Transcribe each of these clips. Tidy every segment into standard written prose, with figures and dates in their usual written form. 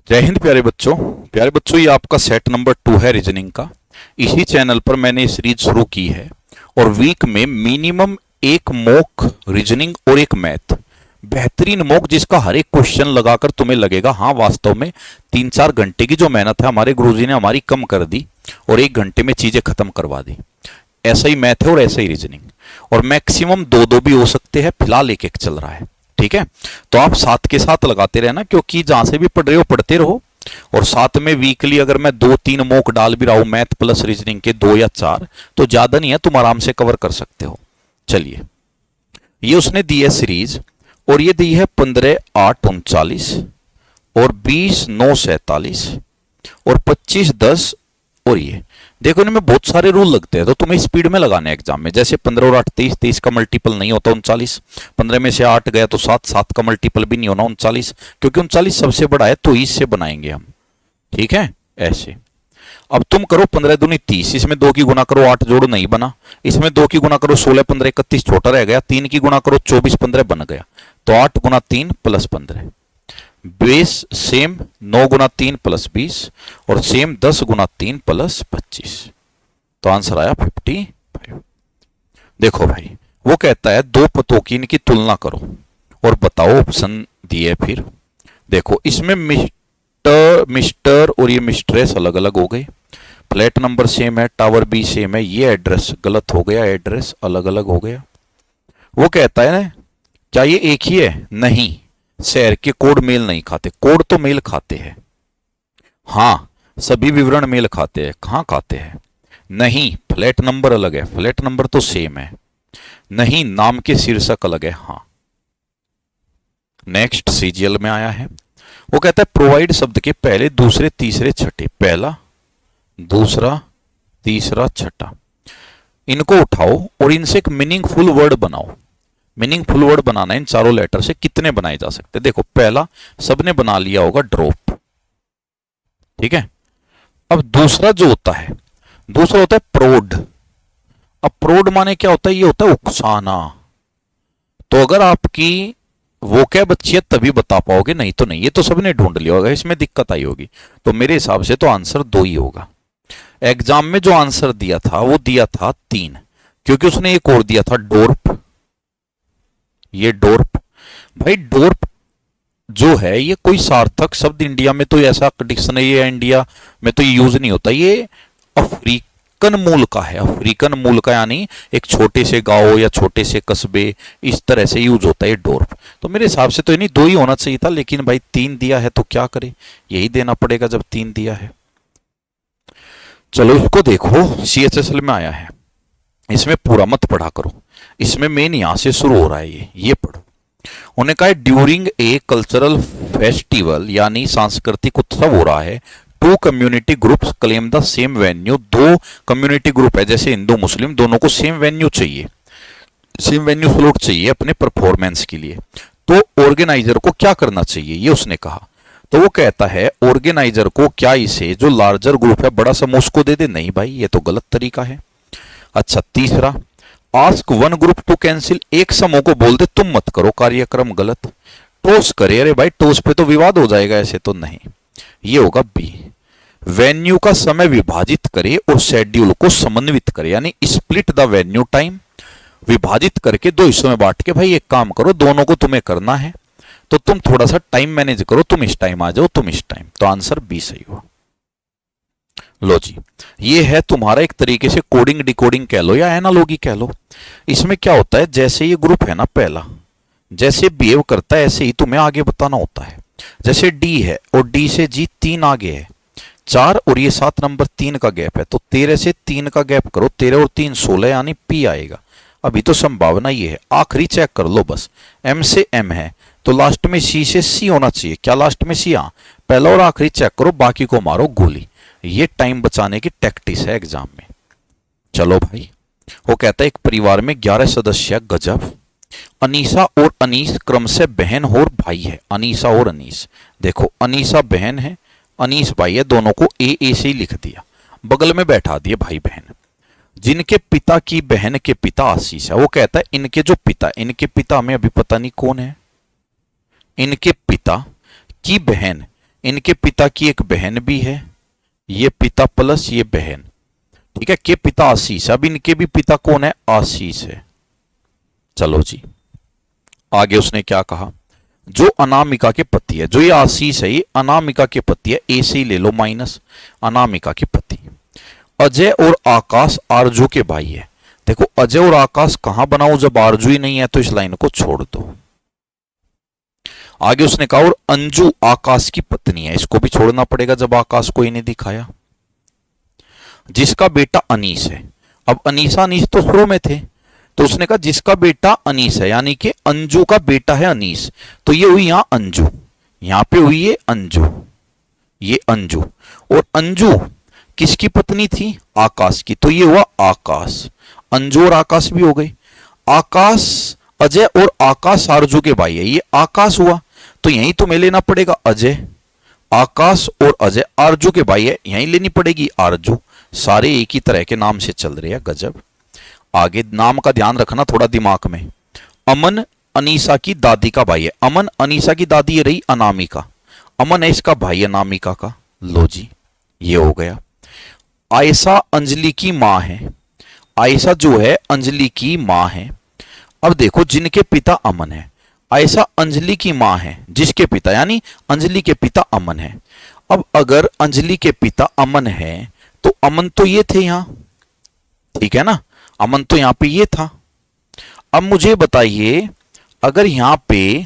जय हिंद प्यारे बच्चों, ये आपका सेट नंबर 2 है रीजनिंग का। इसी चैनल पर मैंने ये सीरीज शुरू की है और वीक में मिनिमम एक मॉक रीजनिंग और एक मैथ, बेहतरीन मॉक जिसका हर एक क्वेश्चन लगाकर तुम्हें लगेगा हाँ वास्तव में 3-4 घंटे की जो मेहनत है हमारे गुरुजी ने हमारी कम कर दी और 1 घंटे में चीजें खत्म करवा दी। ऐसा ही मैथ है और ऐसा ही रीजनिंग, और मैक्सिमम दो दो भी हो सकते हैं, फिलहाल एक एक चल रहा है। ठीक है, तो आप साथ के साथ लगाते रहना, क्योंकि जहां से भी पढ़ रहे हो पढ़ते रहो, और साथ में वीकली अगर मैं 2-3 मॉक डाल भी रहा हूं मैथ प्लस रीजनिंग के 2 या 4, तो ज्यादा नहीं है, तुम आराम से कवर कर सकते हो। चलिए, ये उसने दी है सीरीज, और ये दी है 15/8 / 39 और 20/9 / 47 और 25/10। और ये देखो, इनमें बहुत सारे रूल लगते हैं, तो तुम्हें स्पीड में लगाने एग्जाम में। जैसे 15 और 8 23, 23 का मल्टीपल नहीं होता 39, 15 में से 8 गया तो 7, 7 का मल्टीपल भी नहीं होना 39, क्योंकि 39 सबसे बड़ा है, तो इससे बनाएंगे हम। ठीक है, ऐसे। अब तुम करो 15 दूनी 30, इसमें 2 की गुना करो 8 जोड़ो, नहीं बना। इसमें 2 की गुना करो 16, 15 31 छोटा रह गया। 3 की गुना करो 24, 15 बन गया। तो 8 गुना 3 प्लस 15, बेस सेम 9 गुना 3 प्लस 20 और सेम 10 गुना 3 प्लस 25। तो आंसर आया 55। देखो भाई, वो कहता है दो पतों की इनकी तुलना करो और बताओ। ऑप्शन दिए, फिर देखो इसमें मिस्टर और ये मिस्ट्रेस अलग अलग हो गए, फ्लैट नंबर सेम है, टावर भी सेम है, ये एड्रेस गलत हो गया, एड्रेस अलग अलग हो गया। वो कहता है ना, क्या ये एक ही है? नहीं, शहर के कोड मेल नहीं खाते। कोड तो मेल खाते हैं, हाँ, सभी विवरण मेल खाते हैं। कहां खाते हैं? नहीं, फ्लैट नंबर अलग है, फ्लैट नंबर तो सेम है। नहीं, नाम के शीर्षक अलग है, हाँ। नेक्स्ट सीजीएल में आया है, वो कहता है प्रोवाइड शब्द के पहले, दूसरे, तीसरे, छठे, पहला, दूसरा, तीसरा, छठा, इनको उठाओ और इनसे एक मीनिंगफुल वर्ड बनाओ। मीनिंगफुल वर्ड बनाना है इन चारों लेटर से, कितने बनाए जा सकते हैं? देखो, पहला सबने बना लिया होगा, ड्रॉप। ठीक है, अब दूसरा जो होता है, दूसरा होता है प्रोड। अब प्रोड माने क्या होता है? ये होता है उकसाना। तो अगर आपकी वोकैब अच्छी है तभी बता पाओगे, नहीं तो नहीं। ये तो सबने ढूंढ लिया होगा, इसमें दिक्कत आई होगी। तो मेरे हिसाब से तो आंसर 2 ही होगा। एग्जाम में जो आंसर दिया था वो दिया था 3, क्योंकि उसने एक और दिया था डोर्प। ये डोर्प, भाई डोर्प जो है ये कोई सार्थक शब्द इंडिया में तो ऐसा डिक्शनरी या इंडिया में तो यूज नहीं होता। ये अफ्रीकन मूल का है, अफ्रीकन मूल का, यानी एक छोटे से गांव या छोटे से कस्बे, इस तरह से यूज होता है डोर्प। तो मेरे हिसाब से तो नहीं 2 ही होना चाहिए था, लेकिन भाई 3 दिया है तो क्या करे, यही देना पड़ेगा जब 3 दिया है। चलो इसको देखो, सीएचएसएल में आया है, इसमें पूरा मत पढ़ा करो, इसमें मेन यहां से शुरू हो रहा है, ये पढ़ो। उन्होंने कहा ड्यूरिंग ए कल्चरल फेस्टिवल, यानी सांस्कृतिक उत्सव हो रहा है, 2 community groups claim the same venue. 2 community group है, जैसे हिंदू मुस्लिम, दोनों को सेम वेन्यू चाहिए, सेम वेन्यू स्लॉट चाहिए अपने परफॉर्मेंस के लिए। तो ऑर्गेनाइजर को क्या करना चाहिए, ये उसने कहा। तो वो कहता है ऑर्गेनाइजर को क्या इसे जो लार्जर ग्रुप है, बड़ा समूह उसको दे दे? नहीं भाई, ये तो गलत तरीका है। अच्छा, तीसरा, ask one group to cancel, एक समूह को बोल दे तुम मत करो कार्यक्रम, गलत। टॉस करे, अरे भाई टॉस पे तो विवाद हो जाएगा, ऐसे तो नहीं। ये होगा बी। वेन्यू का समय विभाजित करे और शेड्यूल को समन्वित करे, यानी स्प्लिट द वेन्यू टाइम, विभाजित करके 2 हिस्सों में बांट के, भाई एक काम करो, दोनों को तुम्हें करना है तो तुम थोड़ा सा टाइम मैनेज करो, तुम इस टाइम आ जाओ, तुम इस टाइम। तो आंसर बी सही हुआ। लो जी, ये है तुम्हारा एक तरीके से कोडिंग डिकोडिंग कह लो या एनालॉजी कह लो। इसमें क्या होता है, जैसे ये ग्रुप है ना पहला, जैसे बिहेव करता है ऐसे ही तुम्हें आगे बताना होता है। जैसे डी है और डी से जी 3 आगे है, 4 और ये 7 नंबर 3 का गैप है, तो 13 से 3 का गैप करो, 13 और 3 16, यानी पी आएगा। अभी तो संभावना ये है, आखिरी चेक कर लो बस, एम से एम है तो लास्ट में सी से सी होना चाहिए। क्या लास्ट में सी? हाँ, पहला और आखिरी चेक करो, बाकी को मारो गोली। ये टाइम बचाने की टैक्टिस है एग्जाम में। चलो भाई, वो कहता है एक परिवार में 11 सदस्य, गजब। अनीसा और अनीस क्रम से बहन और भाई है। अनीसा और अनीस, देखो अनीसा बहन है, अनीस भाई है, दोनों को ए से ही लिख दिया, बगल में बैठा दिए भाई बहन। जिनके पिता की बहन के पिता आशीष है, वो कहता है इनके जो पिता, इनके पिता हमें अभी पता नहीं कौन है, इनके पिता की बहन इनके पिता की एक बहन भी है, ये पिता प्लस ये बहन, ठीक है, के पिता आशीष। अब इनके भी पिता कौन है? आशीष है। चलो जी, आगे उसने क्या कहा, जो अनामिका के पति है, जो ये आशीष है ये अनामिका के पति है, ए से ही ले लो माइनस, अनामिका के पति। अजय और आकाश आरजू के भाई है। देखो अजय और आकाश कहां बनाओ, जब आरजू ही नहीं है तो इस लाइन को छोड़ दो। आगे उसने कहा और अंजू आकाश की पत्नी है, इसको भी छोड़ना पड़ेगा जब आकाश को ही नहीं दिखाया। जिसका बेटा अनीस है। अब अनीसा अनीस तो शुरू में थे, तो उसने कहा जिसका बेटा अनीस है, यानी कि अंजू का बेटा है अनीस, तो ये हुई यहां अंजू, यहां पे हुई ये अंजू, ये अंजू। और अंजू किसकी पत्नी थी? आकाश की, तो ये हुआ आकाश। अंजू और आकाश भी हो गए। आकाश, अजय और आकाश आरजू के भाई है, ये आकाश हुआ, तो यहीं तो मैं लेना पड़ेगा अजय। आकाश और अजय आरजू के भाई है, यहीं लेनी पड़ेगी आरजू। सारे एक ही तरह के नाम से चल रहे हैं, गजब। आगे नाम का ध्यान रखना थोड़ा दिमाग में। अमन अनीसा की दादी का भाई है। अमन अनीसा की दादी ये रही अनामिका, अमन है इसका भाई अनामिका का। लो जी, ये हो गया। आयशा अंजलि की मां है। आयशा जो है अंजलि की मां है। अब देखो जिनके पिता अमन है, आयशा अंजलि की मां है, जिसके पिता यानी अंजलि के पिता अमन है। अब अगर अंजलि के पिता अमन है तो अमन तो ये थे यहां, ठीक है ना, अमन तो यहां पे ये था। अब मुझे बताइए, अगर यहां पे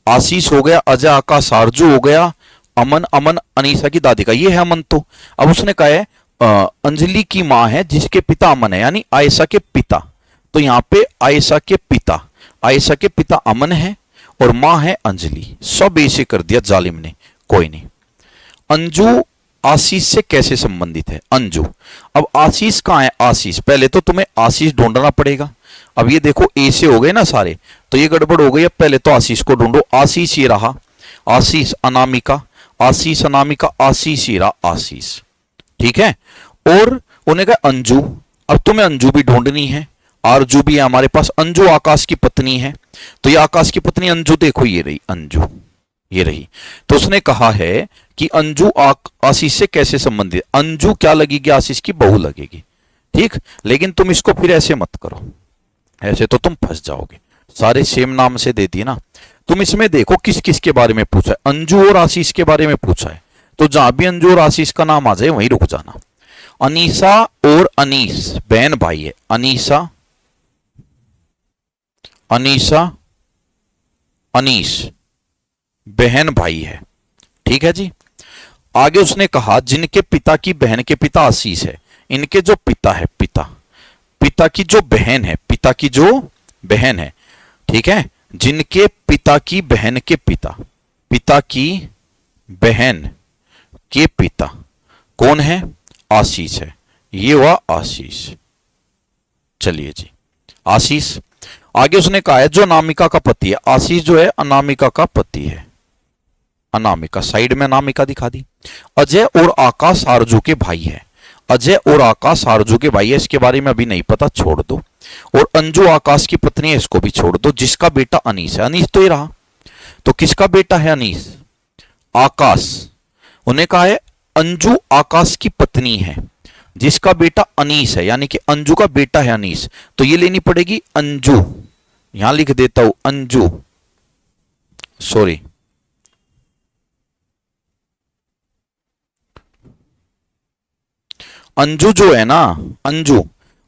आशीष हो गया, अजय आकाश आरजू हो गया, अमन, अमन अनीसा की दादी का, ये है अमन। तो अब उसने कहा है अंजलि की मां है जिसके पिता अमन है, यानी आयशा के पिता। तो यहां पे आयशा के पिता, आयशा के पिता अमन है और मां है अंजलि। सब ऐसे कर दिया जालिम ने, कोई नहीं। अंजू आशीष से कैसे संबंधित है? अंजू, अब आशीष कहां है? आशीष, पहले तो तुम्हें आशीष ढूंढना पड़ेगा। अब ये देखो ए से हो गए ना सारे, तो ये गड़बड़ हो गई। अब पहले तो आशीष को ढूंढो। आशीष ये रहा, आशीष अनामिका, आशीष अनामिका, आशीष ये रहा आशीष, ठीक है। और उन्हें कहा अंजू, अब तुम्हें अंजू भी ढूंढनी है, आरजू भी है हमारे पास। अंजू आकाश की पत्नी है, तो ये आकाश की पत्नी अंजू, देखो ये रही अंजू, ये रही। तो उसने कहा है कि अंजू आशीष से कैसे संबंधित? अंजू क्या लगेगी? आशीष की बहू लगेगी, ठीक। लेकिन तुम इसको फिर ऐसे मत करो, ऐसे तो तुम फंस जाओगे। सारे सेम नाम से दे दिए ना। तुम इसमें देखो किस किस के बारे में पूछा है, अंजू और आशीष के बारे में पूछा है, तो जहां भी अंजू और आशीष का नाम आ जाए वहीं रुक जाना। अनीसा और अनीस बहन भाई है। अनीसा, अनीसा, अनीस बहन भाई है, ठीक है जी। आगे उसने कहा जिनके पिता की बहन के पिता आशीष है। इनके जो पिता है, पिता, पिता की जो बहन है, पिता की जो बहन है, ठीक है, जिनके पिता की बहन के पिता, पिता की बहन के पिता कौन है? आशीष है, ये हुआ आशीष। चलिए जी, आशीष। आगे उसने कहा है जो अनामिका का पति है। आशीष जो है अनामिका का पति है, अनामिका, साइड में अनामिका दिखा दी। अजय और आकाश आरजू के भाई है। अजय और आकाश आरजू के भाई है, इसके बारे में अभी नहीं पता, छोड़ दो। और अंजू आकाश की पत्नी है, इसको भी छोड़ दो। जिसका बेटा अनीस है, अनीस तो ये रहा, तो किसका बेटा है अनीस? आकाश। उन्हें कहा है अंजू आकाश की पत्नी है, जिसका बेटा अनीस है, यानी कि अंजू का बेटा है अनीस, तो ये लेनी पड़ेगी अंजू। यहां लिख देता हूं अंजू, सॉरी, अंजू जो है ना, अंजू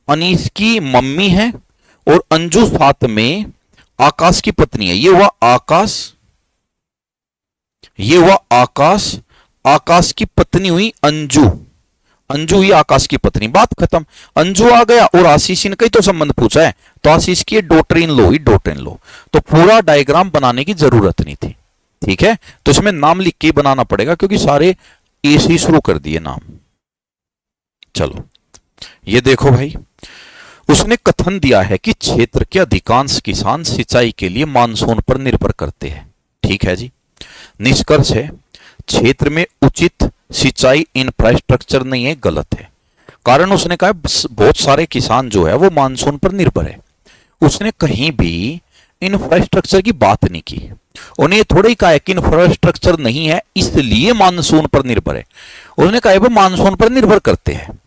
अनीस की मम्मी है और अंजू साथ में आकाश की पत्नी है। ये हुआ आकाश, ये हुआ आकाश, आकाश की पत्नी हुई अंजू, अंजू हुई आकाश की पत्नी, बात खत्म। अंजू आ गया और आशीष, इनका ही तो संबंध पूछा है, तो आशीष की daughter in low he, daughter in लो। तो पूरा डायग्राम बनाने की जरूरत नहीं थी, ठीक है। तो इसमें नाम लिख के बनाना पड़ेगा क्योंकि सारे ए से शुरू कर दिए नाम। चलो ये देखो भाई, उसने कथन दिया है कि क्षेत्र के अधिकांश किसान सिंचाई के लिए मानसून पर निर्भर करते हैं, ठीक है जी। निष्कर्ष है क्षेत्र में उचित सिंचाई इंफ्रास्ट्रक्चर नहीं है, गलत है। कारण उसने कहा बहुत सारे किसान जो है वो मानसून पर निर्भर है। उसने कहीं भी इंफ्रास्ट्रक्चर की बात नहीं की। उन्हें ये थोड़ा ही कहा है कि इंफ्रास्ट्रक्चर नहीं है इसलिए मानसून पर निर्भर है। उसने कहा है वो मानसून पर निर्भर करते हैं।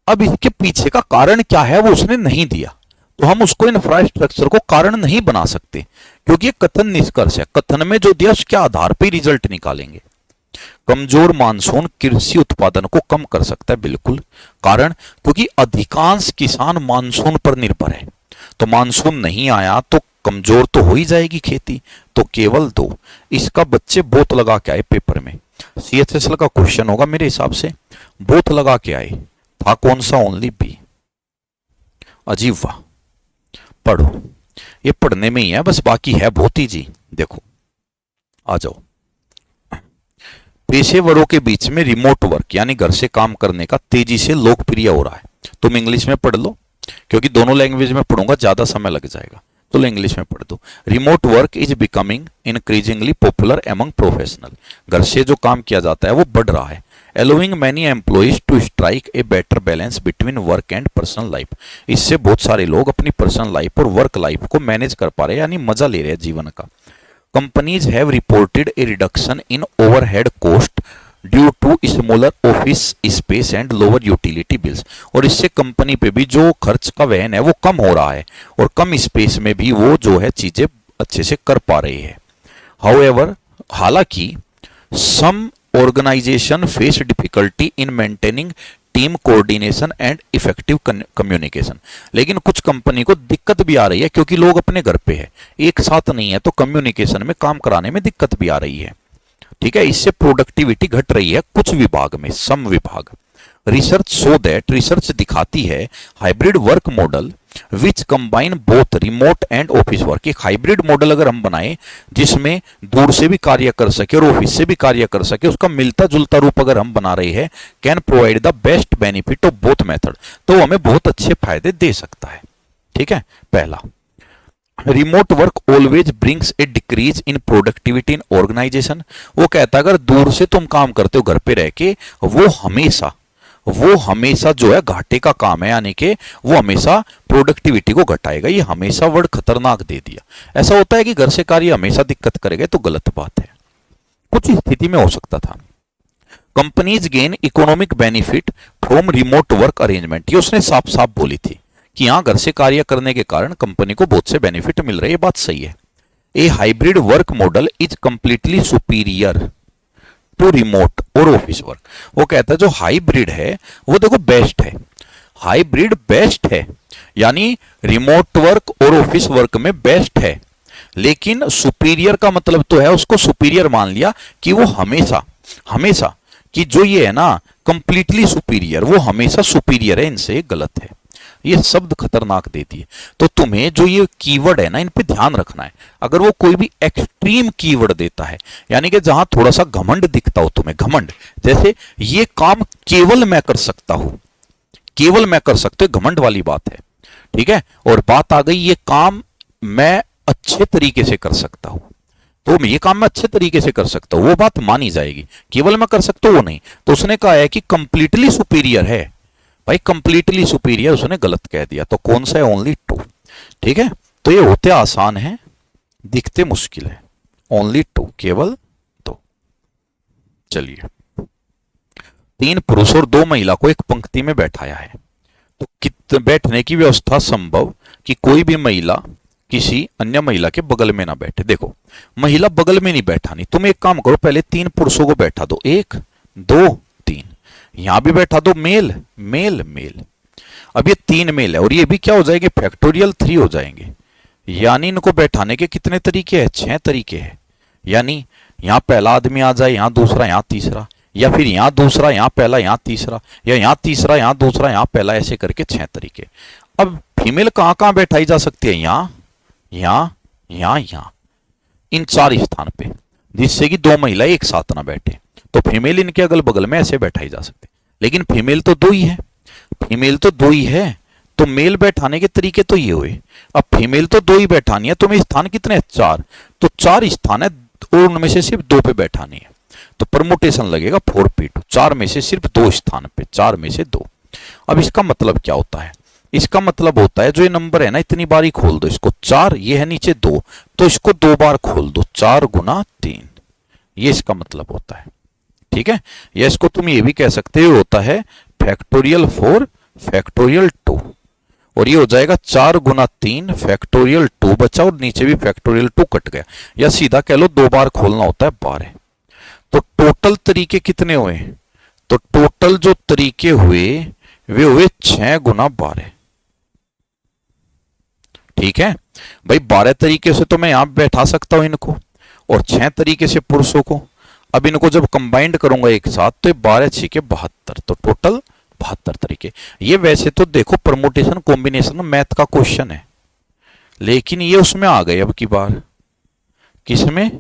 अब इसके पीछे का कारण क्या है वो उसने नहीं दिया, तो हम उसको इंफ्रास्ट्रक्चर को कारण नहीं बना सकते, क्योंकि ये कथन निष्कर्ष है। कथन में जो दिया उसके आधार पर रिजल्ट निकालेंगे। कमजोर मानसून कृषि उत्पादन को कम कर सकता है, बिल्कुल। कारण क्योंकि अधिकांश किसान मानसून पर निर्भर है, तो मानसून नहीं आया तो कमजोर तो हो ही जाएगी खेती। तो केवल 2। इसका बच्चे बोत लगा के आए पेपर में, सीएचएसएल का क्वेश्चन होगा मेरे हिसाब से। बोत लगा के आए, था कौन सा? Only B. अजीब वाह, पढ़ो, ये पढ़ने में ही है बस, बाकी है बहुत ही जी। देखो आ जाओ। पेशेवरों के बीच में रिमोट वर्क यानी घर से काम करने का तेजी से लोकप्रिय हो रहा है। तुम इंग्लिश में पढ़ लो, क्योंकि दोनों लैंग्वेज में पढ़ूंगा ज्यादा समय लग जाएगा, तो इंग्लिश में पढ़ दो। Remote work is becoming increasingly popular among professional. घर से जो काम किया जाता है वो बढ़ रहा है। Allowing many employees to strike a better balance between work and personal life. इससे बहुत सारे लोग अपनी पर्सनल लाइफ और वर्क लाइफ को मैनेज कर पा रहे हैं, यानी मजा ले रहे हैं जीवन का। Companies have reported a reduction in overhead cost due to smaller office space and lower utility bills। और इससे कंपनी पे भी जो खर्च का वहन है वो कम हो रहा है, और कम स्पेस में भी वो जो है चीजें अच्छे से कर पा रही है। However, हालांकि some organization face difficulty in maintaining team coordination and effective communication. लेकिन कुछ कंपनी को दिक्कत भी आ रही है, क्योंकि लोग अपने घर पे है, एक साथ नहीं है, तो कम्युनिकेशन में काम कराने में दिक्कत भी आ रही है। ठीक है, इससे प्रोडक्टिविटी घट रही है कुछ विभाग में, सम विभाग। रिसर्च शो दैट, रिसर्च दिखाती है hybrid work model which combine both remote and office work. एक हाइब्रिड मॉडल अगर हम बनाए जिसमें दूर से भी कार्य कर सके और ऑफिस से भी कार्य कर सके, उसका मिलता जुलता रूप अगर हम बना रहे हैं, can provide the best benefit of both method, तो हमें बहुत अच्छे फायदे दे सकता है। ठीक है, पहला, remote work always brings a decrease in productivity in organisation. वो कहता है अगर दूर से तुम काम करते हो घर पे रह के, वो हमेशा जो है घाटे का काम है, यानी कि वो हमेशा प्रोडक्टिविटी को घटाएगा। ये हमेशा वर्ड खतरनाक दे दिया। ऐसा होता है कि घर से कार्य हमेशा दिक्कत करेगा, तो गलत बात है, कुछ स्थिति में हो सकता था। Companies gain economic benefit from remote work arrangement, ये उसने साफ साफ बोली थी कि यहां घर से कार्य करने के कारण कंपनी को बहुत से बेनिफिट मिल रहे हैं, ये बात सही है। A hybrid work model is completely superior to remote और ऑफिस वर्क। वो कहता है जो हाइब्रिड है वो देखो बेस्ट है, हाइब्रिड बेस्ट है, यानी रिमोट वर्क और ऑफिस वर्क में बेस्ट है। लेकिन सुपीरियर का मतलब तो है, उसको सुपीरियर मान लिया कि वो हमेशा कि जो ये है ना कंप्लीटली सुपीरियर, वो हमेशा सुपीरियर है, इनसे गलत है। ये शब्द खतरनाक देती है। तो तुम्हें जो ये कीवर्ड है ना, इन पे ध्यान रखना है। अगर वो कोई भी एक्सट्रीम कीवर्ड देता है, यानी कि जहां थोड़ा सा घमंड दिखता हो तुम्हें, घमंड, जैसे ये काम केवल मैं कर सकता हूं, केवल मैं कर सकते, घमंड वाली बात है। ठीक है, और बात आ गई ये काम मैं अच्छे तरीके से कर सकता हूं, तो ये काम मैं अच्छे तरीके से कर सकता हूं, वो बात मानी जाएगी। केवल मैं कर सकता हूं वो नहीं। तो उसने कहा है कि कंप्लीटली सुपीरियर है, भाई कंप्लीटली सुपीरियर उसने गलत कह दिया। तो कौन सा है? ओनली 2। ठीक है, तो ये होते आसान है, दिखते मुश्किल है। ओनली 2, केवल 2। चलिए, 3 पुरुष और 2 महिला को एक पंक्ति में बैठाया है, तो कितने बैठने की व्यवस्था संभव कि कोई भी महिला किसी अन्य महिला के बगल में ना बैठे। देखो, महिला बगल में नहीं बैठानी, तुम एक काम करो, पहले 3 पुरुषों को बैठा दो, 1 2 3, यहां भी बैठा दो मेल मेल मेल। अब ये 3 मेल है और ये भी क्या हो जाएंगे? फैक्टोरियल 3 हो जाएंगे। यानी इनको बैठाने के कितने तरीके हैं? 6 तरीके हैं। यानी यहां पहला आदमी आ जाए, यहां दूसरा, यहां तीसरा, या फिर यहां दूसरा, यहां पहला, यहां तीसरा, या यहां तीसरा, यहां दूसरा, यहां पहला, ऐसे करके 6 तरीके। अब फीमेल कहां कहां बैठाई जा सकती है? यहां यहां यहां यहां, इन 4 स्थान पे, जिससे कि 2 महिला एक साथ ना बैठे। तो फीमेल इनके अगल बगल में ऐसे बैठाई जा सकती है। लेकिन फीमेल तो 2 ही है, फीमेल तो 2 ही है, तो मेल बैठाने के तरीके तो ये हुए। अब फीमेल तो 2 ही बैठानी है, तुम्हें स्थान कितने हैं? 4, तो 4 स्थान है और उनमें से सिर्फ 2 पे बैठानी है, तो परमुटेशन लगेगा 4p2। 4 में से सिर्फ 2 स्थान पे, 4 में से 2। अब इसका मतलब क्या होता है? इसका मतलब होता है जो ये नंबर है ना, इतनी बार ही खोल दो इसको, 4, ये है नीचे 2, तो इसको 2 बार खोल दो, 4 गुना 3, ये इसका मतलब होता है। ठीक है, या इसको तुम ये भी कह सकते हो, होता है फैक्टोरियल 4 फैक्टोरियल 2, और ये हो जाएगा 4 गुना 3 फैक्टोरियल 2 बचा, और नीचे भी फैक्टोरियल 2 कट गया, या सीधा कह लो 2 बार खोलना होता है 12। तो टोटल तरीके कितने हुए? तो टोटल जो तरीके हुए वे हुए 6 गुना 12। ठीक है भाई, 12 तरीके से तो मैं यहां बैठा सकता हूं इनको, और 6 तरीके से पुरुषों को। अब इनको जब कंबाइंड करूंगा एक साथ तो 12 6 के 72, तो टोटल 72 तरीके। ये वैसे तो देखो परमुटेशन कॉम्बिनेशन मैथ का क्वेश्चन है, लेकिन ये उसमें आ गए अब की बार, किसमें?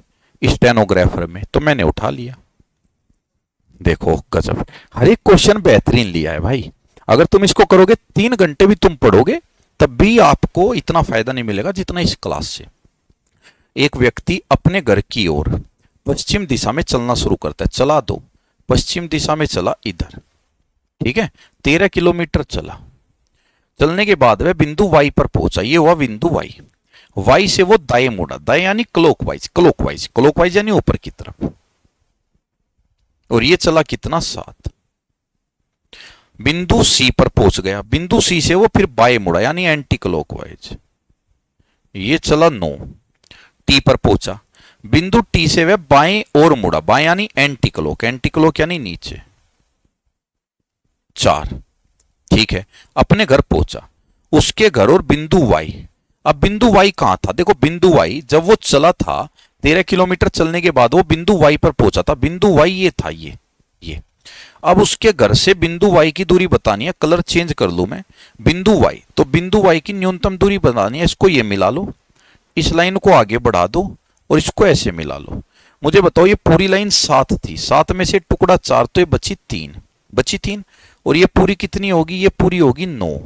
स्टेनोग्राफर में, तो मैंने उठा लिया। देखो गजब, हर एक क्वेश्चन बेहतरीन लिया है भाई। अगर तुम इसको करोगे 3 घंटे भी तुम पढ़ोगे तब भी आपको इतना फायदा नहीं मिलेगा जितना इस क्लास से। एक व्यक्ति अपने घर की ओर पश्चिम दिशा में चलना शुरू करता है, चला दो, पश्चिम दिशा में चला इधर, ठीक है, 13 किलोमीटर चला। चलने के बाद वह बिंदु वाई पर पहुंचा, ये हुआ बिंदु वाई। वाई से वो दाएं मुड़ा, दाएं यानी क्लॉकवाइज, क्लॉकवाइज क्लॉकवाइज यानी ऊपर की तरफ, और ये चला कितना? 7। बिंदु सी पर पहुंच गया, बिंदु सी से वो फिर बाएं मुड़ा यानी एंटी क्लॉकवाइज, ये चला 9। टी पर पहुंचा, बिंदु टी से वह बाएं और मुड़ा, बाएं यानी एंटी क्लॉक, एंटी क्लॉक यानी नीचे, 4। ठीक है, अपने घर पहुंचा, उसके घर और बिंदु वाई। अब बिंदु वाई कहां था? देखो बिंदु वाई जब वो चला था 13 किलोमीटर चलने के बाद वो बिंदु वाई पर पहुंचा था, बिंदु वाई ये था, ये। अब उसके घर से बिंदु वाई की दूरी बतानी है, कलर चेंज कर लू मैं, बिंदु वाई, तो बिंदु वाई की न्यूनतम दूरी बतानी है, इसको ये मिला लो, इस लाइन को आगे बढ़ा दो और इसको ऐसे मिला लो। मुझे बताओ ये पूरी लाइन 7 थी, 7 में से टुकड़ा 4, तो ये बची 3, बची 3, और ये पूरी कितनी होगी? ये पूरी होगी 9,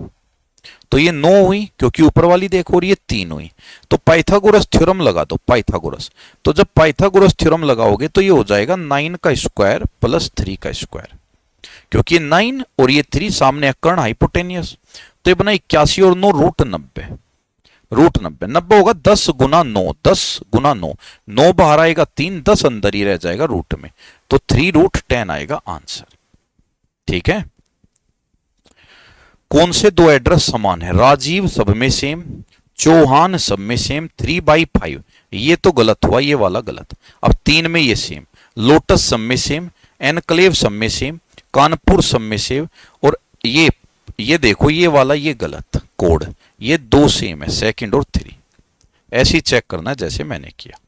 तो ये 9 हुई क्योंकि ऊपर वाली देखो, और ये 3 हुई। तो पाइथागोरस थ्योरम लगा दो, पाइथागोरस। तो जब पाइथागोरस थ्योरम लगाओगे तो ये हो जाएगा 9 का स्क्वायर प्लस 3 का स्क्वायर, क्योंकि 9 और ये 3 सामने कर्ण हाइपोटेनियस, तो ये बना 81 और 9 रूट 90, रूट 90, 90 होगा 10 गुना 9, 10 गुना 9, 9 बाहर आएगा 3, 10 अंदर ही रह जाएगा रूट में, तो 3 रूट 10 आएगा आंसर। ठीक है, कौन से दो एड्रेस समान है? राजीव सब में सेम, चौहान सब में सेम, 3/5, ये तो गलत हुआ, ये वाला गलत। अब 3 में ये सेम, लोटस सब में सेम, एनक्लेव सब में सेम, कानपुर सब में सेम, और ये देखो ये वाला ये गलत कोड, ये 2 सेम है, सेकंड और 3, ऐसे ही चेक करना जैसे मैंने किया।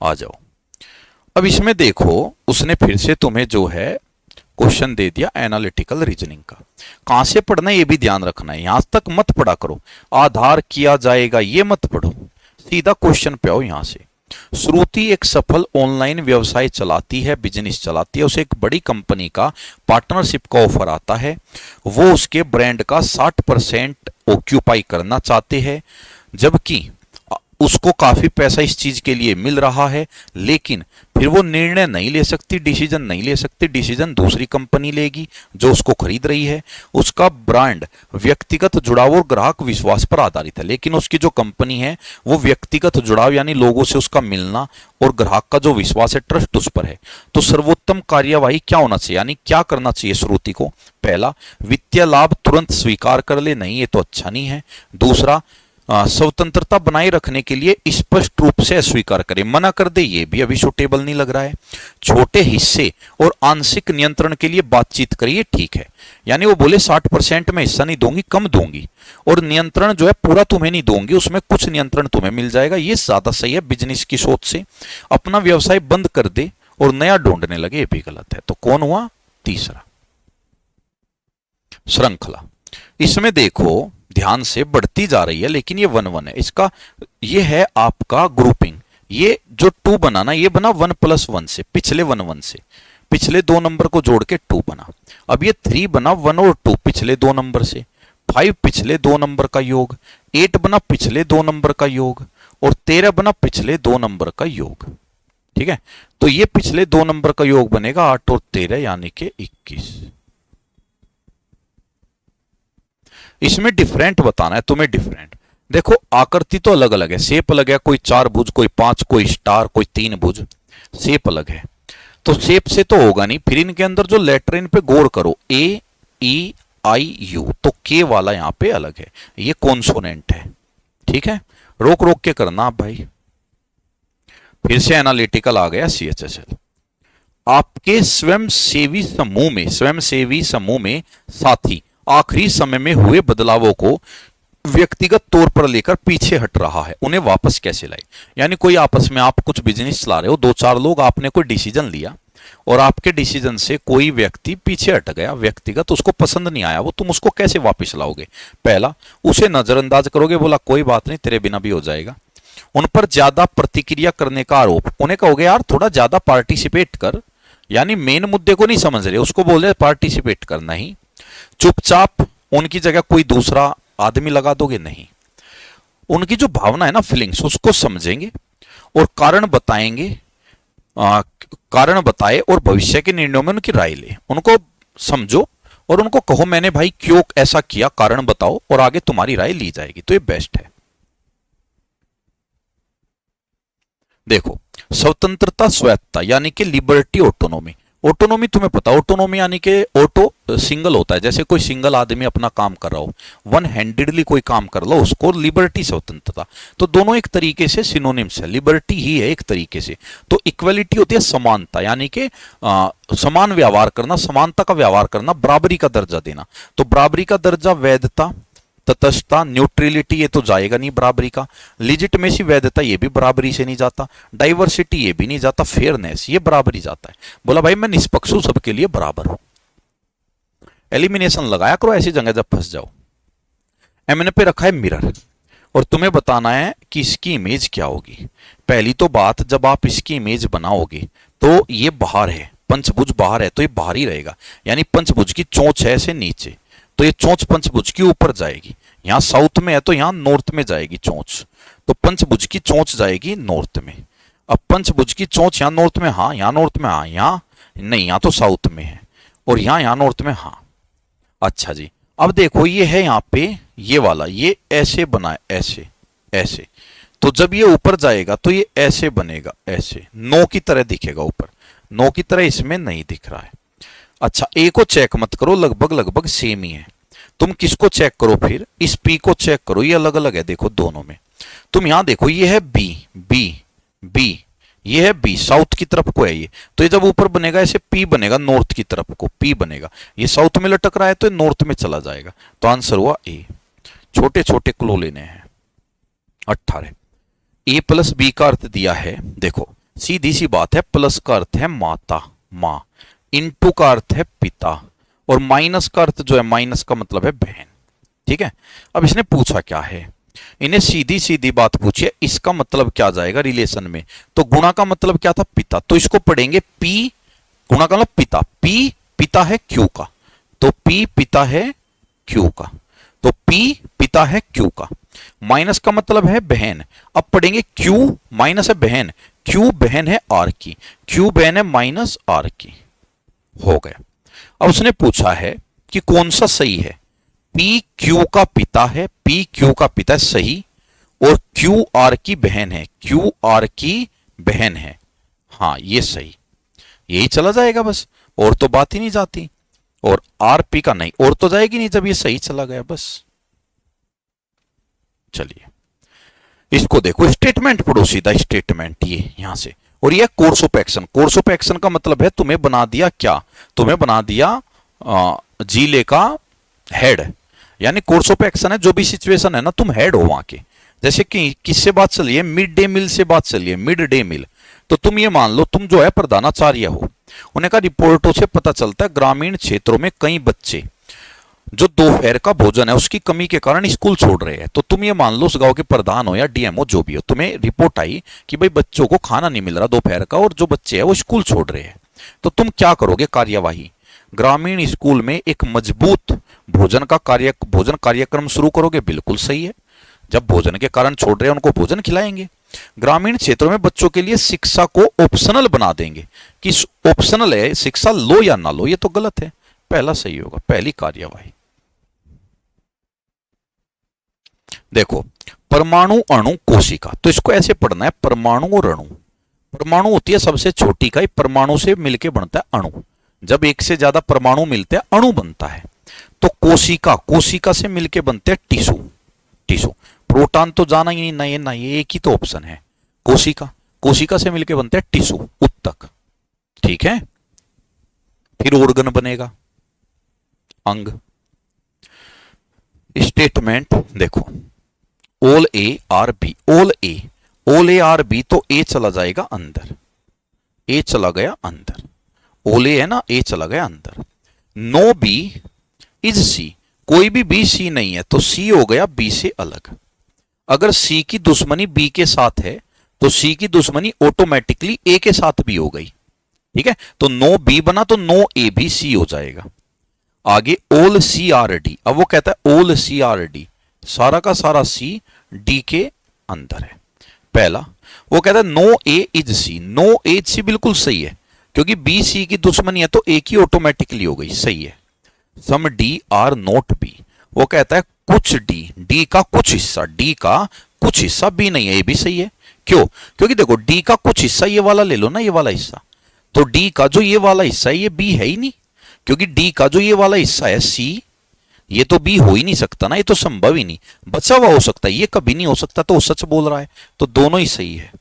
आ जाओ, अब इसमें देखो उसने फिर से तुम्हें जो है क्वेश्चन दे दिया एनालिटिकल रीजनिंग का। कहां से पढ़ना है ये भी ध्यान रखना है, यहां तक मत पढ़ा करो, आधार किया जाएगा ये मत पढ़ो, सीधा क्वेश्चन पे आओ। यहां से श्रुति एक सफल ऑनलाइन व्यवसाय चलाती है, बिजनेस चलाती है, उसे एक बड़ी कंपनी का पार्टनरशिप का ऑफर आता है, वो उसके ब्रांड का 60% ऑक्यूपाई करना चाहते हैं, जबकि उसको काफी पैसा इस चीज के लिए मिल रहा है, लेकिन फिर वो निर्णय नहीं ले सकती, डिसीजन नहीं ले सकती, डिसीजन दूसरी कंपनी लेगी जो उसको खरीद रही है। उसका ब्रांड व्यक्तिगत जुड़ाव और ग्राहक विश्वास पर आधारित है, लेकिन उसकी जो कंपनी है वो व्यक्तिगत जुड़ाव यानी लोगों से उसका मिलना और ग्राहक का जो विश्वास है, ट्रस्ट उस पर है। तो सर्वोत्तम कार्यवाही क्या होना चाहिए, यानी क्या करना चाहिए श्रुति को? पहला, वित्तीय लाभ तुरंत स्वीकार कर ले, नहीं ये तो अच्छा नहीं है। दूसरा, स्वतंत्रता बनाए रखने के लिए स्पष्ट रूप से अस्वीकार करे, मना कर दे, ये भी अभी सुटेबल नहीं लग रहा है। छोटे हिस्से और आंशिक नियंत्रण के लिए बातचीत करिए, ठीक है, यानी वो बोले 60% में हिस्सा नहीं दूंगी, कम दूंगी, और नियंत्रण जो है पूरा तुम्हें नहीं दूंगी, उसमें कुछ नियंत्रण तुम्हें मिल जाएगा, ये ज्यादा सही है बिजनेस की सोच से। अपना व्यवसाय बंद कर दे और नया ढूंढने लगे, ये भी गलत है। तो कौन हुआ? तीसरा। श्रृंखला, इसमें देखो ध्यान से बढ़ती जा रही है, लेकिन ये 1 1 है, इसका ये है आपका ग्रुपिंग। ये जो 2 बना ना, ये बना 1 + 1 से, पिछले 1 1 से, पिछले 2 नंबर को जोड़ के 2 बना। अब ये 3 बना 1 और 2 पिछले 2 नंबर से, 5 पिछले 2 नंबर का योग, 8 बना पिछले 2 नंबर का योग, और 13 बना पिछले 2 नंबर का योग। ठीक है, तो ये पिछले 2 नंबर का योग बनेगा 8 और 13 यानी कि 21। इसमें डिफरेंट बताना है तुम्हें, डिफरेंट। देखो आकृति तो अलग अलग है, शेप अलग है, कोई 4 भुज, कोई 5, कोई स्टार, कोई 3 भुज, शेप अलग है। तो शेप से तो होगा नहीं, फिर इनके अंदर जो लेटर, इन पे गौर करो, ए ई आई यू, तो के वाला यहां पे अलग है, ये कॉन्सोनेंट है। ठीक है, रोक रोक के करना आप भाई। फिर से एनालिटिकल आ गया CHSL। आपके स्वयंसेवी समूह में साथी आखिरी समय में हुए बदलावों को व्यक्तिगत तौर पर लेकर पीछे हट रहा है, उन्हें वापस कैसे लाए। यानी कोई आपस में, आप कुछ बिजनेस चला रहे हो, 2-4 लोग, आपने कोई डिसीजन लिया और आपके डिसीजन से कोई व्यक्ति पीछे हट गया, व्यक्तिगत उसको पसंद नहीं आया, वो तुम उसको कैसे वापस लाओगे। पहला, उसे नजरअंदाज करोगे, बोला कोई बात नहीं तेरे बिना भी हो जाएगा। उन पर ज्यादा प्रतिक्रिया करने का आरोप, उन्हें कहोगे यार थोड़ा ज्यादा पार्टिसिपेट कर, यानी मेन मुद्दे को नहीं समझ रहे, उसको बोल रहे पार्टिसिपेट करना ही। चुपचाप उनकी जगह कोई दूसरा आदमी लगा दोगे, नहीं। उनकी जो भावना है ना, फीलिंग्स, उसको समझेंगे और कारण बताएंगे, कारण बताए और भविष्य के निर्णयों में उनकी राय ले। उनको समझो और उनको कहो मैंने भाई क्यों ऐसा किया, कारण बताओ, और आगे तुम्हारी राय ली जाएगी, तो ये बेस्ट है। देखो स्वतंत्रता, स्वायत्तता, यानी कि लिबर्टी, ऑटोनोमी। ऑटोनोमी तुम्हें पता, ऑटोनोमी यानी कि ऑटो सिंगल होता है, जैसे कोई सिंगल आदमी अपना काम कर रहा हो, वन हैंडेडली कोई काम कर लो, उसको लिबर्टी, स्वतंत्रता। तो दोनों एक तरीके से सिनोनिम्स है, लिबर्टी ही है एक तरीके से। तो इक्वलिटी होती है समानता, यानी कि समान व्यवहार करना, समानता का व्यवहार करना, बराबरी का दर्जा देना। तो बराबरी का दर्जा, वैधता, तटस्थता, न्यूट्रलिटी, ये तो जाएगा नहीं बराबरी का। लिजिटमेसी, वैधता, ये भी बराबरी से नहीं जाता। डाइवर्सिटी, ये भी नहीं जाता। फेयरनेस, ये बराबरी जाता है। बोला भाई मैं निष्पक्ष हूं, सबके लिए बराबर हूं। एलिमिनेशन लगाया करो ऐसी जगह जब फंस जाओ। एमएन पे रखा है मिरर, और तुम्हें बताना है कि इसकी इमेज क्या होगी। पहली तो बात, जब आप इसकी इमेज बनाओगे तो ये बाहर है, पंचभुज बाहर है, तो ये बाहर ही रहेगा, यानी पंचभुज की चोंच है ऐसे नीचे, तो ये चोंच पंचभुज की ऊपर जाएगी। यहां साउथ में है तो यहां नॉर्थ में जाएगी चोंच, तो पंचभुज की चोंच जाएगी नॉर्थ में। अब पंचभुज की चोंच यहां नॉर्थ में, हाँ यहां नॉर्थ में, हाँ यहां नहीं, यहां तो साउथ में है, और यहां नॉर्थ में, हाँ। अच्छा जी, अब देखो ये है यहां पे ये वाला, ये ऐसे बना है, ऐसे ऐसे, तो जब ये ऊपर जाएगा तो ये ऐसे बनेगा, ऐसे नो की तरह दिखेगा ऊपर, नो की तरह इसमें नहीं दिख रहा है। अच्छा, ए को चेक मत करो, लगभग लगभग सेम ही है। तुम किसको चेक करो, फिर इस पी को चेक करो, ये अलग अलग है देखो दोनों में। तुम यहां देखो, ये है बी, बी बी, ये है बी, साउथ की तरफ को है ये, तो ये जब ऊपर बनेगा ऐसे पी बनेगा, नॉर्थ की तरफ को पी बनेगा। ये साउथ में लटक रहा है तो नॉर्थ में चला जाएगा, तो आंसर हुआ ए। छोटे छोटे क्लू लेने हैं। 18, ए प्लस बी का अर्थ दिया है, देखो सीधी सी बात है, प्लस का अर्थ है माता, मां, इनटू का अर्थ है पिता, और माइनस का अर्थ जो है, माइनस का मतलब है बहन। ठीक है, अब इसने पूछा क्या है, इन्हें सीधी सीधी बात पूछी है, इसका मतलब क्या जाएगा रिलेशन में, तो गुणा का मतलब क्या था, पिता, तो इसको पढ़ेंगे पी, गुणा का मतलब पिता, पी पिता है क्यू का, तो पी पिता है क्यू का, तो पी पिता है क्यू का। माइनस का मतलब है बहन, अब पढ़ेंगे क्यू, माइनस है बहन, क्यू बहन है आर की, क्यू बहन है माइनस आर की, हो गया। अब उसने पूछा है कि कौन सा सही है, पी क्यू का पिता है, पी क्यू का पिता सही, और क्यू आर की बहन है, क्यू आर की बहन है, हाँ ये सही, यही चला जाएगा बस, और तो बात ही नहीं जाती, और आर पी का नहीं, और तो जाएगी नहीं जब ये सही चला गया बस। चलिए इसको देखो, स्टेटमेंट पढ़ो सीधा, स्टेटमेंट ये यहां से, और ये course of action. Course of action का मतलब है तुम्हें बना दिया क्या, तुम्हें बना दिया जिले का हेड, यानी कोर्स ऑफ एक्शन है, जो भी सिचुएशन है ना तुम हेड हो वहां के। जैसे कि किससे बात चलिए, मिड डे मील से बात चलिए, मिड डे मील, तो तुम ये मान लो तुम जो है प्रधानाचार्य हो। उन्हें कहा रिपोर्टों से पता चलता है ग्रामीण क्षेत्रों में कई बच्चे जो दोपहर का भोजन है उसकी कमी के कारण स्कूल छोड़ रहे हैं, तो तुम ये मान लो उस गांव के प्रधान हो या डीएम हो, जो भी हो, तुम्हें रिपोर्ट आई कि भाई बच्चों को खाना नहीं मिल रहा दोपहर का, और जो बच्चे हैं वो स्कूल छोड़ रहे हैं, तो तुम क्या करोगे कार्यवाही, ग्रामीण स्कूल में एक मजबूत भोजन कार्यक्रम शुरू करोगे। बिल्कुल सही है, जब भोजन के कारण छोड़ रहे हैं उनको भोजन खिलाएंगे। ग्रामीण क्षेत्रों में बच्चों के लिए शिक्षा को ऑप्शनल बना देंगे, कि ऑप्शनल है शिक्षा लो या ना लो, ये तो गलत है, पहला सही होगा, पहली कार्यवाही। देखो परमाणु, अणु, कोशिका, तो इसको ऐसे पढ़ना है परमाणु और अणु। परमाणु होती है सबसे छोटी इकाई, परमाणु से मिलके बनता है अणु। जब एक से ज्यादा परमाणु मिलते हैं अणु बनता है। तो कोशिका, कोशिका से मिलके बनते हैं टिश्यू। टिश्यू, प्रोटॉन तो जाना ही नहीं, ना ये एक ही तो ऑप्शन है कोशिका। कोशिका से मिलके बनते हैं टिश्यू, उत्तक। ठीक है, फिर ऑर्गन बनेगा, अंग। स्टेटमेंट देखो, all A are B, all A, all A are B, तो ए चला जाएगा अंदर, ए चला गया अंदर, ऑल ए है ना, ए चला गया अंदर। नो बी इज सी, कोई भी बी सी नहीं है तो सी हो गया बी से अलग। अगर सी की दुश्मनी बी के साथ है तो सी की दुश्मनी ऑटोमेटिकली ए के साथ भी हो गई। ठीक है, तो नो बी बना तो नो ए भी सी हो जाएगा। आगे ऑल सी आर डी, अब वो कहता है ऑल सी आर डी, सारा का सारा सी डी के अंदर है। पहला वो कहता है no A is C, no A is C बिल्कुल सही है, क्योंकि बी सी की दुश्मनी है तो ए की ऑटोमेटिकली हो गई, सही है। सम डी आर नॉट बी, वो कहता है कुछ डी, डी का कुछ हिस्सा, डी का कुछ हिस्सा बी नहीं है, ये भी सही है। क्यों? क्योंकि देखो डी का कुछ हिस्सा ये वाला ले लो ना, ये वाला हिस्सा, तो डी का जो ये वाला हिस्सा है ये बी है ही नहीं, क्योंकि डी का जो ये वाला हिस्सा है सी, ये तो बी हो ही नहीं सकता ना, ये तो संभव ही नहीं, बचा हुआ हो सकता है, ये कभी नहीं हो सकता, तो वो सच बोल रहा है, तो दोनों ही सही है।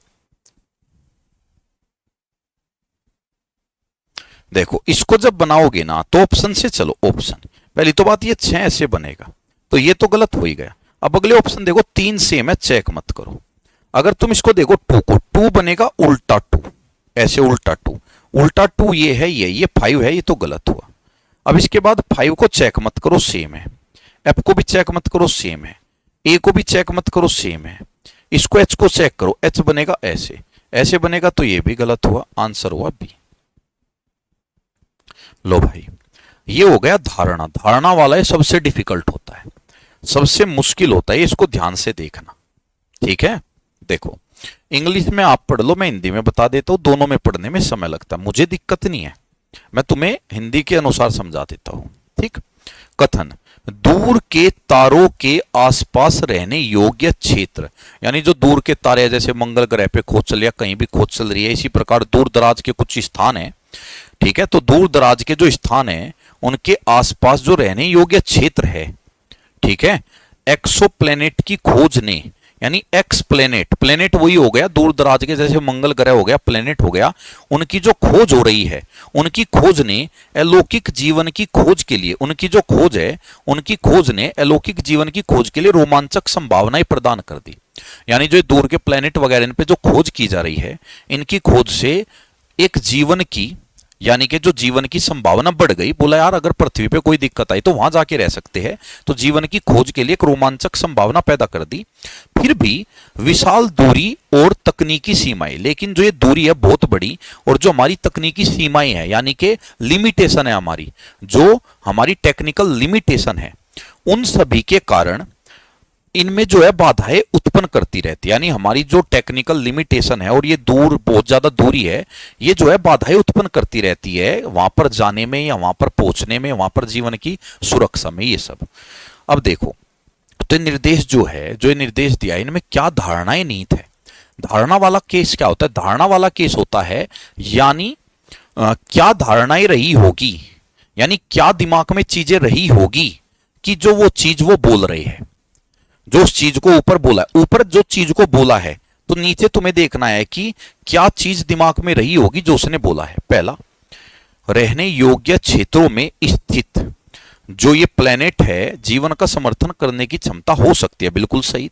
देखो इसको जब बनाओगे ना तो ऑप्शन से चलो, ऑप्शन, पहली तो बात ये 6 ऐसे बनेगा, तो ये तो गलत हो ही गया। अब अगले ऑप्शन देखो 3 सेम है, चेक मत करो। अगर तुम इसको देखो 2 को, 2 बनेगा उल्टा 2, ऐसे उल्टा 2, उल्टा 2 ये है, ये 5 है, ये तो गलत हुआ। अब इसके बाद 5 को चेक मत करो, सेम है। एफ को भी चेक मत करो, सेम है। ए को भी चेक मत करो, सेम है। इसको एच को चेक करो, एच बनेगा ऐसे, ऐसे बनेगा, तो ये भी गलत हुआ, आंसर हुआ बी। लो भाई, ये हो गया धारणा। धारणा वाला है सबसे डिफिकल्ट होता है, सबसे मुश्किल होता है, इसको ध्यान से देखना। ठीक है, देखो इंग्लिश में आप पढ़ लो, मैं हिंदी में बता देता हूं, दोनों में पढ़ने में समय लगता है, मुझे दिक्कत नहीं है, मैं तुम्हें हिंदी के अनुसार समझा देता हूं। ठीक, कथन, दूर के तारों के आसपास रहने योग्य क्षेत्र, यानी जो दूर के तारे हैं, जैसे मंगल ग्रह पे खोज चल, या कहीं भी खोज चल रही है, इसी प्रकार दूर दराज के कुछ स्थान है। ठीक है, तो दूर दराज के जो स्थान है उनके आसपास जो रहने योग्य क्षेत्र है, ठीक है, एक्सो प्लेनेट की खोज ने, यानी एक्स प्लेनेट, प्लेनेट वही हो गया दूर दराज के, जैसे मंगल ग्रह हो गया, प्लेनेट हो गया, उनकी जो खोज हो रही है, उनकी खोज ने अलौकिक जीवन की खोज के लिए, उनकी जो खोज है, उनकी खोज ने अलौकिक जीवन की खोज के लिए रोमांचक संभावनाएं प्रदान कर दी। यानी जो दूर के प्लेनेट वगैरह इन पे जो खोज की जा रही है, इनकी खोज से एक जीवन की, यानी कि जो जीवन की संभावना बढ़ गई। बोला यार अगर पृथ्वी पे कोई दिक्कत आई तो वहां जाके रह सकते हैं, तो जीवन की खोज के लिए एक रोमांचक संभावना पैदा कर दी। फिर भी विशाल दूरी और तकनीकी सीमाएं, लेकिन जो ये दूरी है बहुत बड़ी, और जो हमारी तकनीकी सीमाएं हैं, यानी कि लिमिटेशन है हमारी, जो हमारी टेक्निकल लिमिटेशन है, उन सभी के कारण इनमें जो है बाधाएं उत्पन्न करती रहती है। यानी हमारी जो टेक्निकल लिमिटेशन है और ये दूर, बहुत ज्यादा दूरी है, ये जो है बाधाएं उत्पन्न करती रहती है वहां पर जाने में, या वहां पर पहुंचने में, वहां पर जीवन की सुरक्षा में, ये सब। अब देखो तो निर्देश जो है, जो ये निर्देश दिया है, इनमें क्या धारणाएं निहित है। धारणा वाला केस क्या होता है? धारणा वाला केस होता है यानी क्या धारणाएं रही होगी, यानी क्या दिमाग में चीजें रही होगी कि जो वो चीज वो बोल रहे हैं, जो उस चीज को ऊपर बोला है, ऊपर जो चीज को बोला है, तो नीचे तुम्हें देखना है कि क्या चीज दिमाग में रही होगी जो उसने बोला है। पहला, रहने योग्य क्षेत्रों में स्थित जो ये प्लेनेट है, जीवन का समर्थन करने की क्षमता हो सकती है, बिल्कुल सही।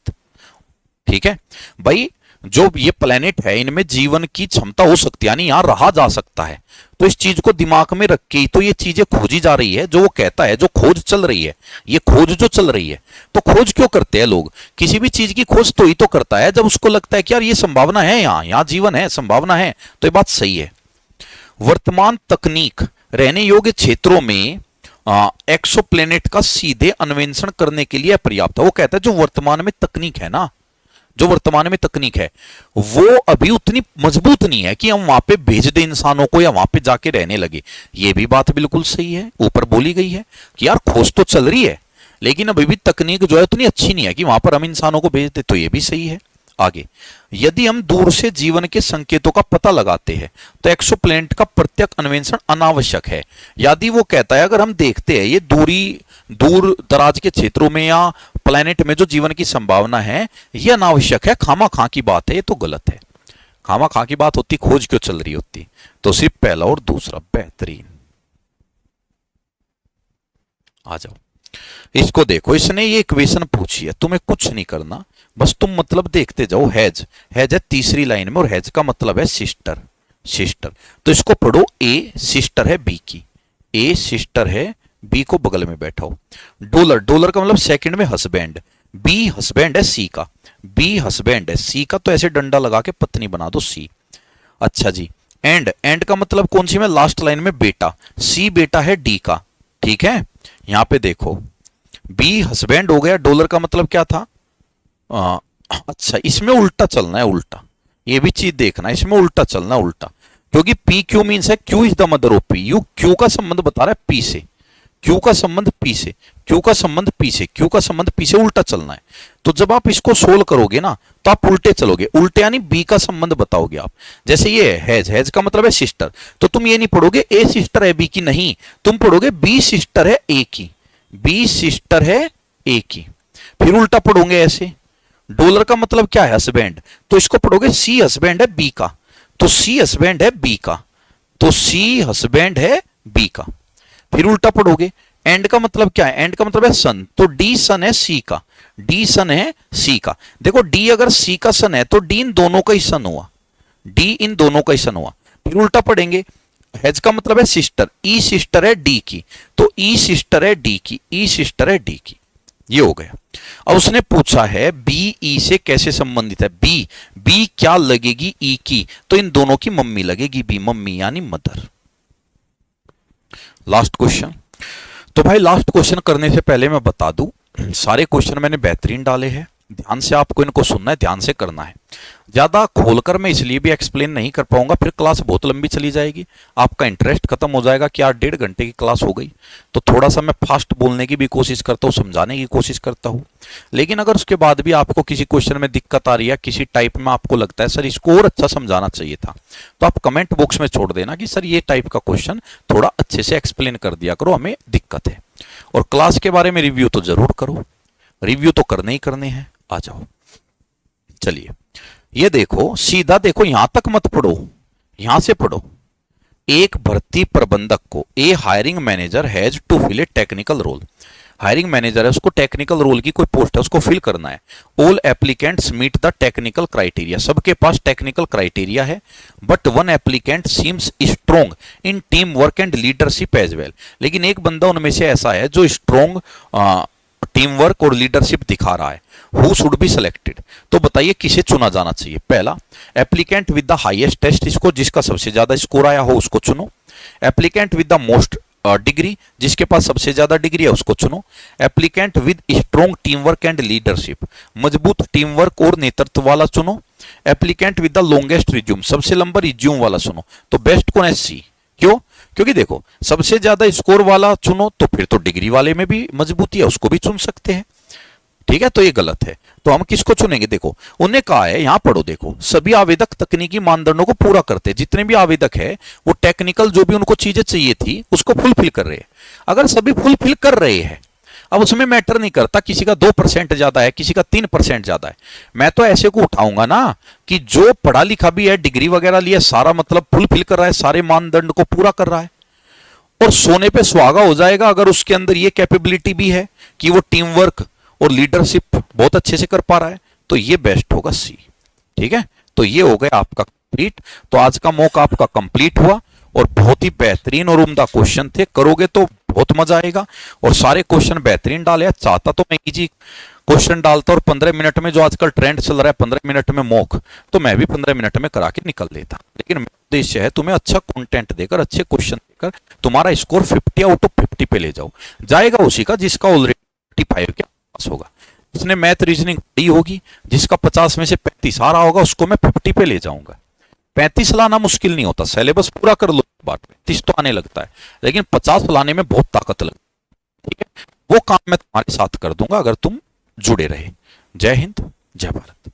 ठीक है भाई, जो ये प्लेनेट है इनमें जीवन की क्षमता हो सकती है, यानी यहां रहा जा सकता है, तो इस चीज को दिमाग में रख के तो ये चीजें खोजी जा रही है, जो वो कहता है, जो खोज चल रही है, ये खोज जो चल रही है। तो खोज क्यों करते हैं लोग? किसी भी चीज की खोज तो ही तो करता है जब उसको लगता है कि यार ये संभावना है, यहाँ जीवन है, संभावना है, तो ये बात सही है। वर्तमान तकनीक रहने योग्य क्षेत्रों में एक्सोप्लेनेट का सीधे अन्वेषण करने के लिए पर्याप्त है। वो कहता है जो वर्तमान में तकनीक है ना, जो वर्तमान में तकनीक है वो अभी उतनी मजबूत नहीं है कि हम वहां पे भेज दें इंसानों को या वहां पे जाके रहने लगे। ये भी बात बिल्कुल सही है, ऊपर बोली गई है कि यार खोज तो चल रही है, लेकिन अभी भी तकनीक जो है उतनी अच्छी नहीं है कि वहां पर हम इंसानों को भेज दे, तो ये भी सही है। आगे, यदि हम दूर से जीवन के संकेतों का पता लगाते हैं तो एक्सोप्लैनेट का प्रत्यक्ष अन्वेषण अनावश्यक है। यदि वो कहता है अगर हम देखते हैं ये दूर दराज के क्षेत्रों में या प्लेनेट में जो जीवन की संभावना है ये अनावश्यक है, खामा खा की बात है, ये तो गलत है। खामा खा की बात होती खोज क्यों चल रही होती? तो सिर्फ पहला और दूसरा बेहतरीन। आ जाओ, इसको देखो, इसने ये इक्वेशन पूछी है, तुम्हें कुछ नहीं करना, बस तुम मतलब देखते जाओ। हैज हैज है तीसरी लाइन में, और हैज का मतलब है सिस्टर, सिस्टर। तो इसको पढ़ो, ए सिस्टर है बी की, ए सिस्टर है बी को बगल में बैठाओ। डॉलर, डॉलर का मतलब सेकंड में हस्बैंड, बी हस्बैंड है सी का, बी हस्बैंड है सी का, तो ऐसे डंडा लगा के पत्नी बना दो सी। अच्छा जी, एंड, एंड का मतलब कौन सी में? लास्ट लाइन में बेटा, सी बेटा है डी का, ठीक है। यहां पे देखो, बी हस्बैंड हो गया, डॉलर का मतलब क्या था? अच्छा, इसमें उल्टा चलना है, उल्टा, ये भी चीज देखना है, इसमें उल्टा चलना है, उल्टा, क्योंकि पी क्यू मीन्स है Q is the mother of P, you Q का संबंध बता रहा है पी से, क्यू का संबंध पी से, क्यू का संबंध पी से, क्यू का संबंध पी से, उल्टा चलना है। तो जब आप इसको सोल्व करोगे ना तो आप उल्टे चलोगे, उल्टे यानी बी का संबंध बताओगे आप। जैसे ये हैज, हैज का मतलब है सिस्टर, तो तुम ये नहीं पढ़ोगे ए सिस्टर है बी की, नहीं, तुम पढ़ोगे बी सिस्टर है ए की, बी सिस्टर है ए की। फिर उल्टा पढ़ोगे ऐसे, डॉलर का मतलब क्या है? हस्बैंड, तो इसको पढ़ोगे सी हस्बैंड है बी का, तो सी हस्बैंड है बी का, तो सी हस्बैंड है बी का। फिर उल्टा पढ़ोगे, एंड का मतलब क्या है? एंड का मतलब है सन, तो डी सन है सी का, डी सन है सी का। देखो डी अगर सी का सन है तो डी इन दोनों का ही सन हुआ, डी इन दोनों का ही सन हुआ। फिर उल्टा पढ़ेंगे, हैज का मतलब है सिस्टर, ई सिस्टर है डी की, तो ई सिस्टर है डी की, ई सिस्टर है डी की, ये हो गया। अब उसने पूछा है बी ई से कैसे संबंधित है, बी, बी क्या लगेगी ई की? तो इन दोनों की मम्मी लगेगी, बी मम्मी यानी मदर। Last question. तो भाई लास्ट क्वेश्चन करने से पहले मैं बता दूं, सारे क्वेश्चन मैंने बेहतरीन डाले हैं, ध्यान से आपको इनको सुनना है, ध्यान से करना है। ज्यादा खोलकर मैं इसलिए भी एक्सप्लेन नहीं कर पाऊंगा, फिर क्लास बहुत लंबी चली जाएगी, आपका इंटरेस्ट खत्म हो जाएगा कि यार 1.5 घंटे की क्लास हो गई। तो थोड़ा सा मैं फास्ट बोलने की भी कोशिश करता हूँ, समझाने की कोशिश करता हूँ। लेकिन अगर उसके बाद भी आपको किसी क्वेश्चन में दिक्कत आ रही है, किसी टाइप में आपको लगता है सर इसको और अच्छा समझाना चाहिए था, तो आप कमेंट बॉक्स में छोड़ देना कि सर ये टाइप का क्वेश्चन थोड़ा अच्छे से एक्सप्लेन कर दिया करो, हमें दिक्कत है। और क्लास के बारे में रिव्यू तो जरूर करो, रिव्यू तो करने ही करने हैं। आ जाओ, चलिए ये देखो, सीधा देखो, यहां तक मत पढ़ो, यहां से पढ़ो। एक भर्ती प्रबंधक को, a hiring manager has to fill a technical role, hiring manager है उसको टेक्निकल रोल की कोई पोस्ट है उसको फिल करना है। All applicants meet the technical criteria, सबके पास टेक्निकल क्राइटेरिया है, but one applicant seems strong in team work and leadership as well, लेकिन एक बंदा उनमें से ऐसा है जो स्ट्रॉन्ग टीम वर्क और लीडरशिप दिखा रहा है। हु शुड बी सिलेक्टेड, तो बताइए किसे चुना जाना चाहिए? पहला, applicant with the highest test, इसको जिसका सबसे ज्यादा स्कोर आया हो उसको चुनो। Applicant with the most degree, जिसके पास सबसे ज्यादा डिग्री है उसको चुनो। Applicant with strong team work and leadership, मजबूत टीम वर्क और नेतृत्व वाला चुनो। Applicant with the longest resume, सबसे लंबा रिज्यूम वाला चुनो। तो बेस्ट कौन है? सी। क्यों? क्योंकि देखो सबसे ज्यादा स्कोर वाला चुनो तो फिर तो डिग्री वाले में भी मजबूती है, उसको भी चुन सकते हैं, ठीक है। तो ये गलत है, तो हम किसको चुनेंगे? देखो उन्हें कहा है, यहां पढ़ो, देखो सभी आवेदक तकनीकी मानदंडों को पूरा करते हैं, जितने भी आवेदक है वो टेक्निकल जो भी उनको चीजें चाहिए थी उसको फुलफिल कर रहे हैं। अगर सभी फुलफिल कर रहे हैं, अब उसमें मैटर नहीं करता किसी का 2% ज्यादा है, किसी का 3% ज्यादा है, मैं तो ऐसे को उठाऊंगा ना कि जो पढ़ा लिखा भी है, डिग्री वगैरह लिया, सारा मतलब फुलफिल कर रहा है, सारे मानदंड को पूरा कर रहा है, और सोने पे सुहागा हो जाएगा अगर उसके अंदर ये कैपेबिलिटी भी है कि वो टीम वर्क और लीडरशिप बहुत अच्छे से कर पा रहा है, तो ये बेस्ट होगा सी, ठीक है। तो ये हो गया आपका कंप्लीट। तो आज का मॉक आपका कंप्लीट हुआ और बहुत ही बेहतरीन और उम्दा क्वेश्चन थे, करोगे तो बहुत मजा आएगा। और सारे क्वेश्चन बेहतरीन डाले, चाहता तो मैं इजी क्वेश्चन डालता और 15 मिनट में, जो आजकल ट्रेंड चल रहा है 15 मिनट में मॉक, तो मैं भी 15 मिनट में करा के निकल लेता, लेकिन मेरा उद्देश्य है तुम्हें अच्छा कंटेंट देकर, अच्छे क्वेश्चन देकर तुम्हारा स्कोर 50 आउट ऑफ 50 पे ले जाओ। जाएगा उसी का जिसका ऑलरेडी 55 के पास होगा, जिसने मैथ रीजनिंग पढ़ी होगी, जिसका 50 में से 35 आ रहा होगा, उसको मैं 50 पे ले जाऊंगा। 35 लाना मुश्किल नहीं होता, सिलेबस पूरा कर लो बात, 35 तो आने लगता है, लेकिन 50 लाने में बहुत ताकत लगती है, ठीक है। वो काम मैं तुम्हारे साथ कर दूंगा अगर तुम जुड़े रहे। जय हिंद, जय भारत।